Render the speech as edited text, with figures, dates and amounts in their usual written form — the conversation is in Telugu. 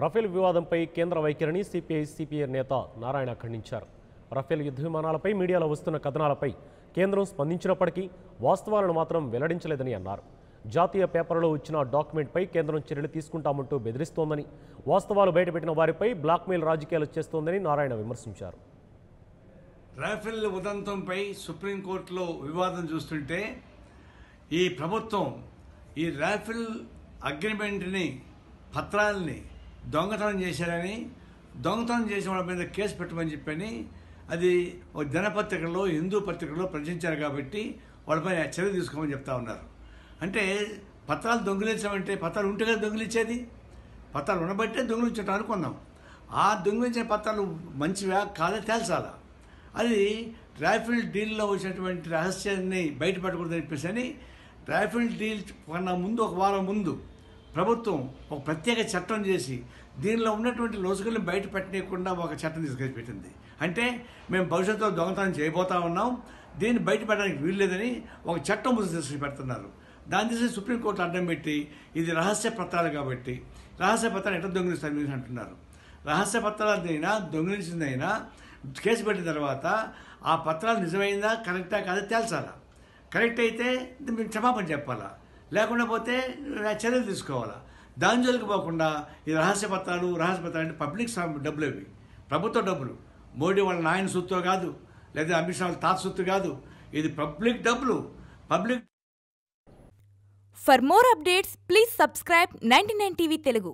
రఫేల్ వివాదంపై కేంద్ర వైఖరిని సిపిఐ నేత నారాయణ ఖండించారు. రఫేల్ యుద్ధ విమానాలపై మీడియాలో వస్తున్న కథనాలపై కేంద్రం స్పందించినప్పటికీ వాస్తవాలను మాత్రం వెల్లడించలేదని అన్నారు. జాతీయ పేపర్లో వచ్చిన డాక్యుమెంట్పై కేంద్రం చర్యలు తీసుకుంటామంటూ బెదిరిస్తోందని, వాస్తవాలు బయటపెట్టిన వారిపై బ్లాక్మెయిల్ రాజకీయాలు చేస్తోందని నారాయణ విమర్శించారు. రాఫెల్ ఉదంతంపై సుప్రీంకోర్టులో వివాదం చూస్తుంటే ఈ ప్రభుత్వం ఈ రాఫెల్ అగ్రిమెంట్ని పత్రాలని దొంగతనం చేశారని, దొంగతనం చేసిన వాళ్ళ మీద కేసు పెట్టమని చెప్పని అది ఒక దినపత్రికలో, హిందూ పత్రికలో ప్రచురించారు కాబట్టి వాళ్ళపై చర్య తీసుకోమని చెప్తా ఉన్నారు. అంటే పత్రాలు దొంగిలించామంటే పత్రాలు ఉంటే కదా దొంగిలించేది, పత్రాలు ఉండబట్టే దొంగిలించటం అనుకుందాం. ఆ దొంగిలించిన పత్రాలు మంచివా కాదా తేల్చాలా. అది రాఫెల్ డీల్లో వచ్చినటువంటి రహస్యాన్ని బయటపడకూడదని చెప్పేసి అని రాఫెల్ డీల్ కన్నా ముందు, ఒక వారం ముందు ప్రభుత్వం ఒక ప్రత్యేక చట్టం చేసి దీనిలో ఉన్నటువంటి లోసుగులను బయట పెట్టనీయకుండా ఒక చట్టం తీసుకొచ్చి పెట్టింది. అంటే మేము భవిష్యత్తులో దొంగతనం చేయబోతా ఉన్నాం, దీన్ని బయట పెట్టడానికి వీల్లేదని ఒక చట్టం ముందు తీసుకొచ్చి పెడుతున్నారు. దాని తీసి సుప్రీంకోర్టు అడ్డం పెట్టి ఇది రహస్య పత్రాలు కాబట్టి రహస్య పత్రాలు ఎట్లా దొంగిలిస్తారని అంటున్నారు. రహస్య పత్రాలైనా దొంగిలించిందైనా కేసు పెట్టిన తర్వాత ఆ పత్రాలు నిజమైందా, కరెక్టా కాదా తేల్చాలా. కరెక్ట్ అయితే మేము క్షమాపణ చెప్పాలా, లేకుండా పోతే చర్యలు తీసుకోవాలా. దాని జోలికి పోకుండా ఈ రహస్య పత్రాలు అంటే పబ్లిక్ డబ్బులు, అవి ప్రభుత్వ డబ్బులు. మోడీ వాళ్ళ నాయన సొత్తు కాదు, లేదా అమిత్ షా వాళ్ళ తాత సొత్తు కాదు, ఇది పబ్లిక్ డబ్బులు. For more updates, please subscribe 99 TV Telugu.